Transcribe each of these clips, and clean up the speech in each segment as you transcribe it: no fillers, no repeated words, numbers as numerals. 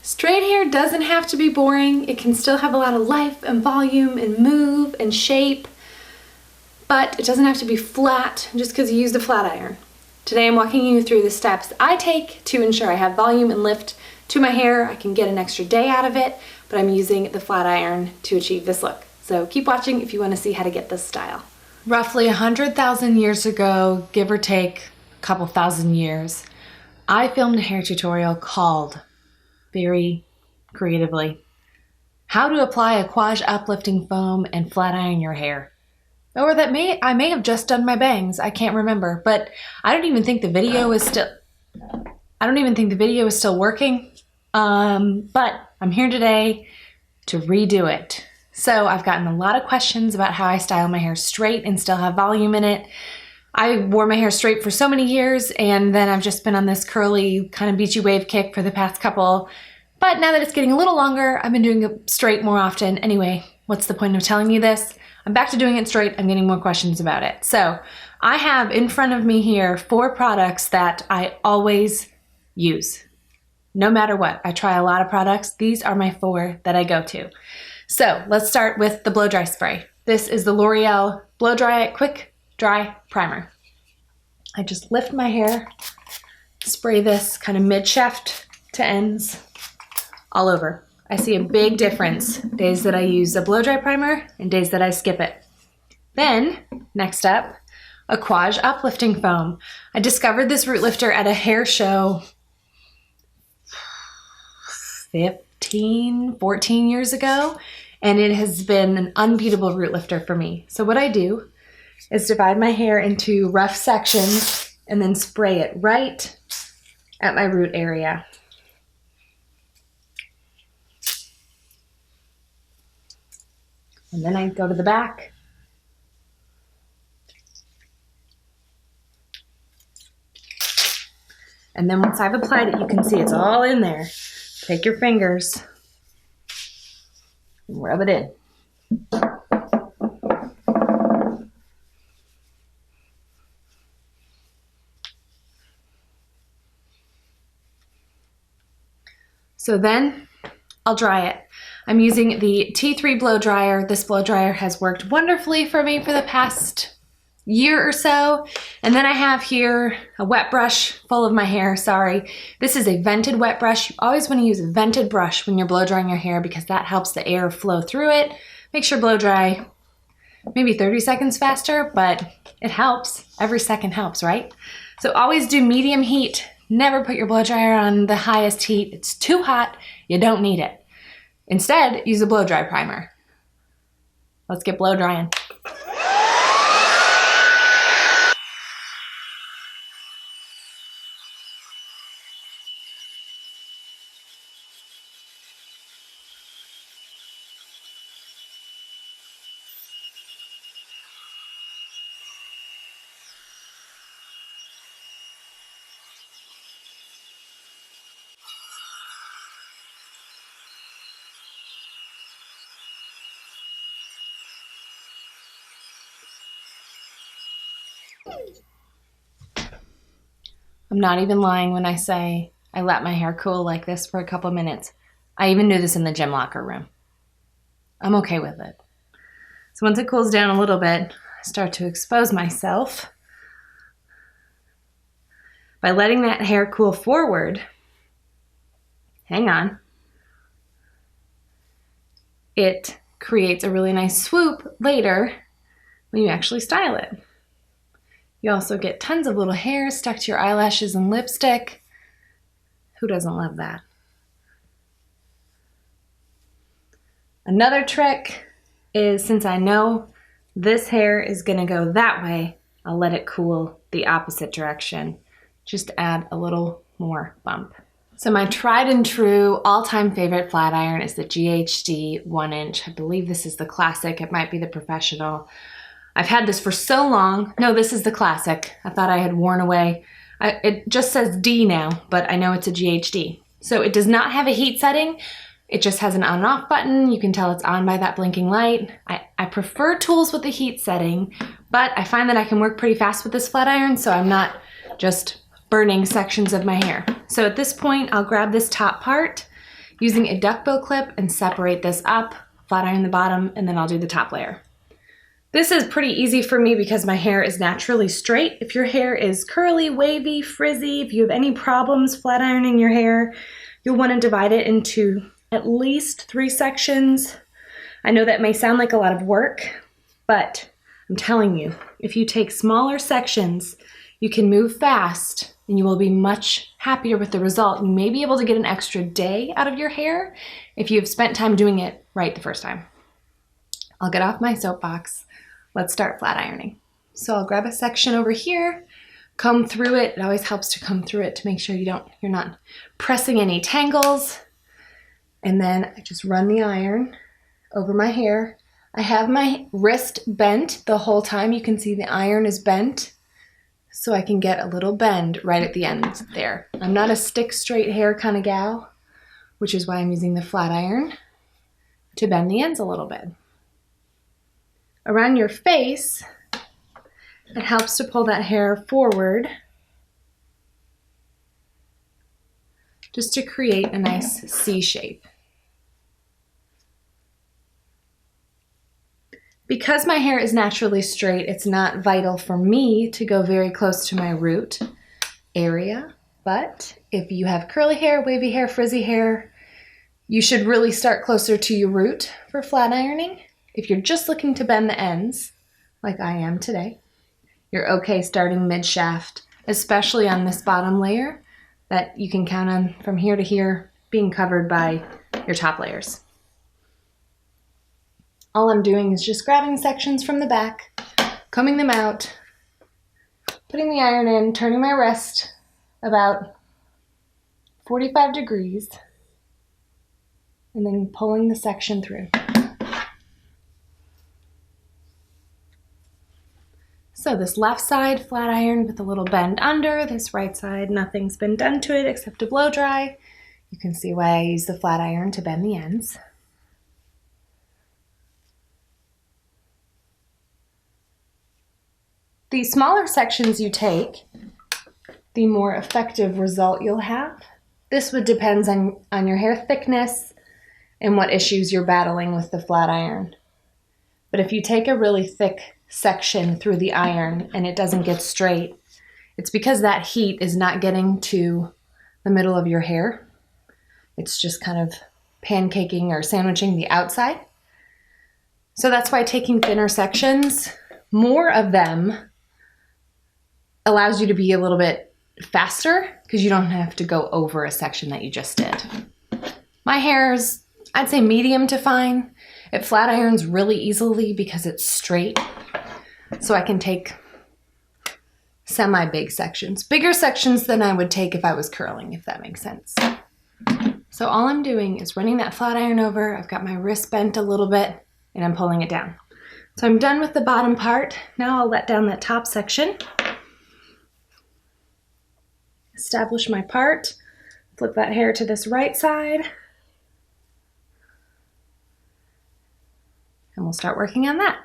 Straight hair doesn't have to be boring. It can still have a lot of life and volume and move and shape, but it doesn't have to be flat just because you used a flat iron. Today I'm walking you through the steps I take to ensure I have volume and lift to my hair. I can get an extra day out of it, but I'm using the flat iron to achieve this look. So keep watching if you want to see how to get this style. Roughly 100,000 years ago, give or take a couple thousand years, I filmed a hair tutorial called, very creatively, how to apply a Quaj uplifting foam and flat iron your hair. Or I may have just done my bangs, I can't remember, but I don't even think the video is still working. But I'm here today to redo it. So I've gotten a lot of questions about how I style my hair straight and still have volume in it. I wore my hair straight for so many years, and then I've just been on this curly kind of beachy wave kick for the past couple. But now that it's getting a little longer, I've been doing it straight more often. Anyway, what's the point of telling you this? I'm back to doing it straight. I'm getting more questions about it. So I have in front of me here 4 products that I always use. No matter what, I try a lot of products. These are my 4 that I go to. So let's start with the blow dry spray. This is the L'Oreal Blow Dry Quick Dry Primer. I just lift my hair, spray this kind of mid-shaft to ends all over. I see a big difference days that I use a blow dry primer and days that I skip it. Then, next up, a Quaj uplifting foam. I discovered this root lifter at a hair show 14 years ago, and it has been an unbeatable root lifter for me. So what I do is divide my hair into rough sections and then spray it right at my root area. And then I go to the back. And then once I've applied it, you can see it's all in there. Take your fingers and rub it in. So then I'll dry it. I'm using the T3 blow dryer. This blow dryer has worked wonderfully for me for the past year or so. And then I have here a wet brush full of my hair, sorry. This is a vented wet brush. You always want to use a vented brush when you're blow drying your hair because that helps the air flow through it. Makes your blow dry maybe 30 seconds faster, but it helps. Every second helps, right? So always do medium heat. Never put your blow dryer on the highest heat. It's too hot. You don't need it. Instead, use a blow dry primer. Let's get blow drying. I'm not even lying when I say I let my hair cool like this for a couple minutes. I even do this in the gym locker room. I'm okay with it. So once it cools down a little bit, I start to expose myself by letting that hair cool forward. Hang on. It creates a really nice swoop later when you actually style it. You also get tons of little hairs stuck to your eyelashes and lipstick. Who doesn't love that? Another trick is, since I know this hair is gonna go that way, I'll let it cool the opposite direction. Just add a little more bump. So my tried and true all-time favorite flat iron is the GHD 1-inch. I believe this is the classic. It might be the professional. I've had this for so long. No, this is the classic. I thought I had worn away. It just says D now, but I know it's a GHD. So it does not have a heat setting. It just has an on and off button. You can tell it's on by that blinking light. I prefer tools with the heat setting, but I find that I can work pretty fast with this flat iron, so I'm not just burning sections of my hair. So at this point, I'll grab this top part using a duckbill clip and separate this up, flat iron the bottom, and then I'll do the top layer. This is pretty easy for me because my hair is naturally straight. If your hair is curly, wavy, frizzy, if you have any problems flat ironing your hair, you'll want to divide it into at least 3 sections. I know that may sound like a lot of work, but I'm telling you, if you take smaller sections, you can move fast and you will be much happier with the result. You may be able to get an extra day out of your hair if you've spent time doing it right the first time. I'll get off my soapbox. Let's start flat ironing. So I'll grab a section over here, comb through it. It always helps to comb through it to make sure you're not pressing any tangles. And then I just run the iron over my hair. I have my wrist bent the whole time. You can see the iron is bent, so I can get a little bend right at the end there. I'm not a stick straight hair kind of gal, which is why I'm using the flat iron to bend the ends a little bit. Around your face, it helps to pull that hair forward just to create a nice C shape. Because my hair is naturally straight, it's not vital for me to go very close to my root area, but if you have curly hair, wavy hair, frizzy hair, you should really start closer to your root for flat ironing. If you're just looking to bend the ends, like I am today, you're okay starting mid-shaft, especially on this bottom layer that you can count on from here to here being covered by your top layers. All I'm doing is just grabbing sections from the back, combing them out, putting the iron in, turning my wrist about 45 degrees, and then pulling the section through. So this left side flat iron with a little bend under, this right side nothing's been done to it except to blow dry. You can see why I use the flat iron to bend the ends. The smaller sections you take, the more effective result you'll have. This would depend on your hair thickness and what issues you're battling with the flat iron. But if you take a really thick section through the iron and it doesn't get straight, it's because that heat is not getting to the middle of your hair. It's just kind of pancaking or sandwiching the outside. So that's why taking thinner sections, more of them, allows you to be a little bit faster because you don't have to go over a section that you just did. My hair is, I'd say, medium to fine. It flat irons really easily because it's straight. So I can take semi-big sections. Bigger sections than I would take if I was curling, if that makes sense. So all I'm doing is running that flat iron over. I've got my wrist bent a little bit and I'm pulling it down. So I'm done with the bottom part. Now I'll let down that top section. Establish my part, flip that hair to this right side, and we'll start working on that.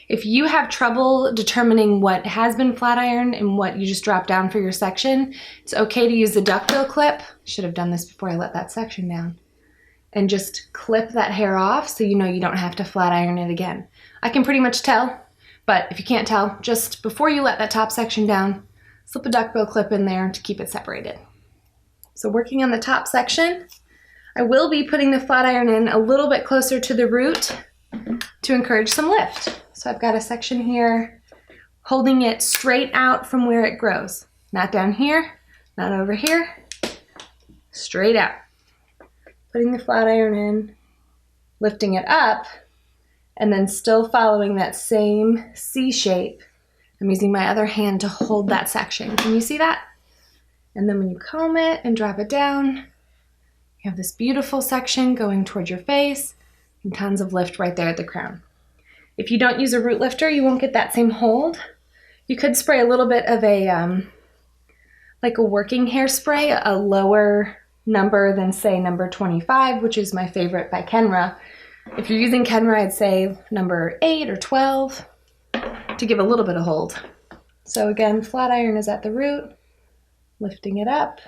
If you have trouble determining what has been flat ironed and what you just dropped down for your section, it's okay to use the duckbill clip. Should have done this before I let that section down. And just clip that hair off so you know you don't have to flat iron it again. I can pretty much tell, but if you can't tell, just before you let that top section down, slip a duckbill clip in there to keep it separated. So working on the top section, I will be putting the flat iron in a little bit closer to the root to encourage some lift. So I've got a section here holding it straight out from where it grows. Not down here, not over here, straight out. Putting the flat iron in, lifting it up, and then still following that same C shape. I'm using my other hand to hold that section. Can you see that? And then when you comb it and drop it down, you have this beautiful section going towards your face and tons of lift right there at the crown. If you don't use a root lifter, you won't get that same hold. You could spray a little bit of a, like a working hairspray, a lower number than say number 25, which is my favorite by Kenra. If you're using Kenra, I'd say number 8 or 12. To give a little bit of hold. So again, flat iron is at the root, lifting it up,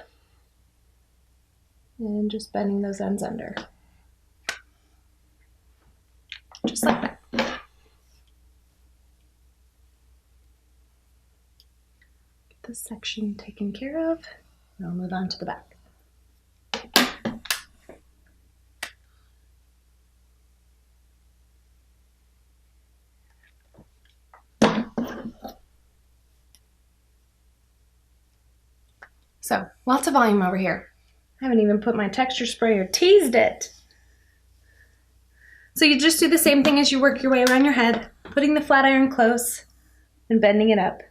And just bending those ends under. Just like that. Get this section taken care of, and I'll move on to the back. So, lots of volume over here. I haven't even put my texture spray or teased it. So you just do the same thing as you work your way around your head, putting the flat iron close and bending it up.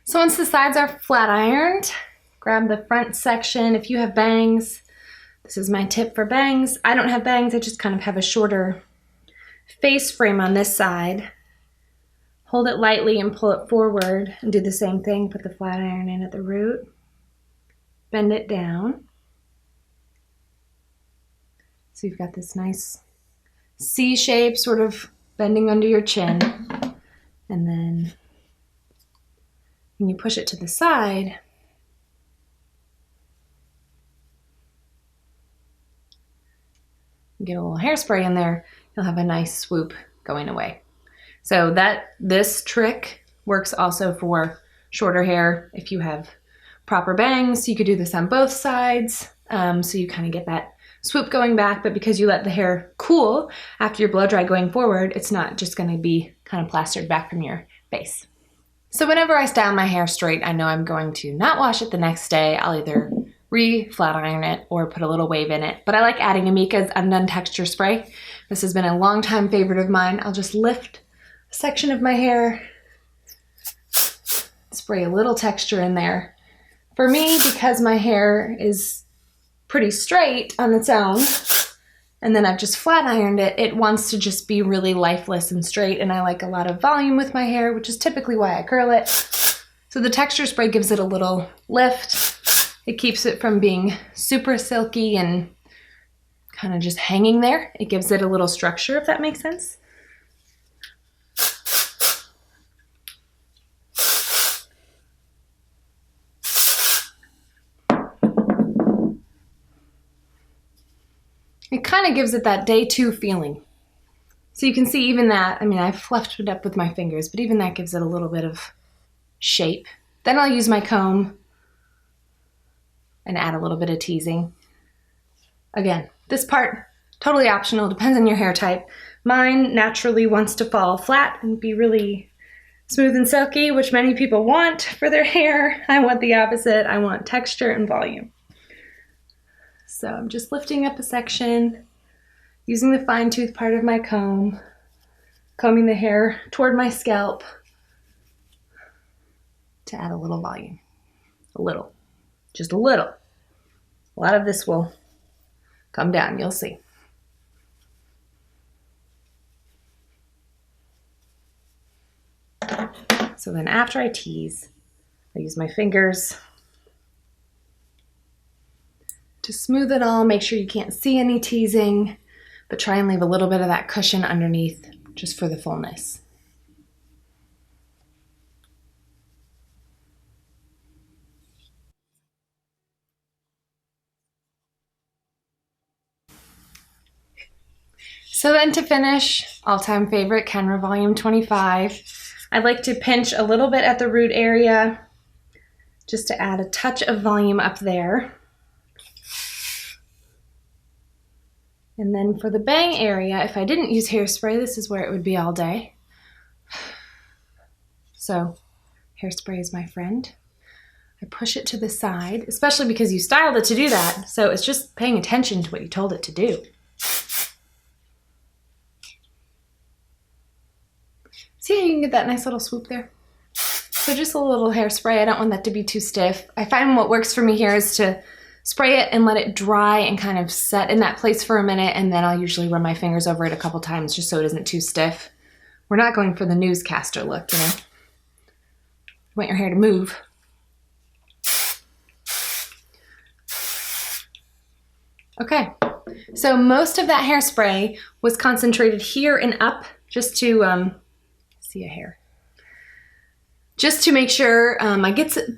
So once the sides are flat ironed, grab the front section. If you have bangs, this is my tip for bangs. I don't have bangs, I just kind of have a shorter face frame on this side. Hold it lightly and pull it forward and do the same thing. Put the flat iron in at the root. Bend it down. So you've got this nice C shape sort of bending under your chin. And then when you push it to the side, get a little hairspray in there, you'll have a nice swoop going away. So this trick works also for shorter hair. If you have proper bangs, you could do this on both sides. So you kind of get that swoop going back, but because you let the hair cool after your blow dry going forward, it's not just going to be kind of plastered back from your base. So whenever I style my hair straight, I know I'm going to not wash it the next day. I'll either re-flat iron it or put a little wave in it. But I like adding Amika's Undone Texture Spray. This has been a long time favorite of mine. I'll just lift a section of my hair, spray a little texture in there. For me, because my hair is pretty straight on its own, and then I've just flat ironed it, it wants to just be really lifeless and straight, and I like a lot of volume with my hair, which is typically why I curl it. So the texture spray gives it a little lift. It keeps it from being super silky and kind of just hanging there. It gives it a little structure, if that makes sense. It kind of gives it that day 2 feeling. So you can see even that, I mean, I've fluffed it up with my fingers, but even that gives it a little bit of shape. Then I'll use my comb and add a little bit of teasing. Again, this part, totally optional, depends on your hair type. Mine naturally wants to fall flat and be really smooth and silky, which many people want for their hair. I want the opposite. I want texture and volume. So I'm just lifting up a section, using the fine tooth part of my comb, combing the hair toward my scalp to add a little volume. A little, just a little. A lot of this will come down, you'll see. So then after I tease, I use my fingers to smooth it all, make sure you can't see any teasing, but try and leave a little bit of that cushion underneath just for the fullness. So then to finish, all-time favorite, Kenra Volume 25. I like to pinch a little bit at the root area just to add a touch of volume up there. And then for the bang area, if I didn't use hairspray, this is where it would be all day. So hairspray is my friend. I push it to the side, especially because you styled it to do that. So it's just paying attention to what you told it to do. See how you can get that nice little swoop there? So just a little hairspray. I don't want that to be too stiff. I find what works for me here is to spray it and let it dry and kind of set in that place for a minute, and then I'll usually run my fingers over it a couple times just so it isn't too stiff. We're not going for the newscaster look, you know. You want your hair to move. Okay, so most of that hairspray was concentrated here and up just to see a hair. Just to make sure I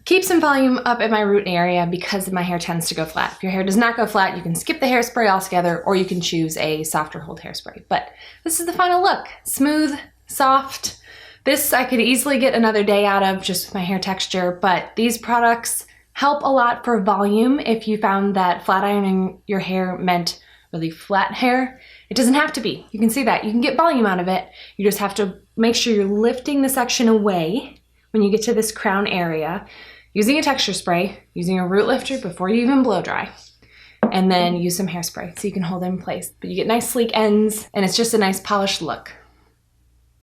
keep some volume up in my root area because my hair tends to go flat. If your hair does not go flat, you can skip the hairspray altogether, or you can choose a softer hold hairspray. But this is the final look. Smooth, soft. This I could easily get another day out of just with my hair texture, but these products help a lot for volume if you found that flat ironing your hair meant really flat hair. It doesn't have to be. You can see that. You can get volume out of it. You just have to make sure you're lifting the section away when you get to this crown area, using a texture spray, using a root lifter before you even blow dry, and then use some hairspray so you can hold it in place. But you get nice sleek ends, and it's just a nice polished look.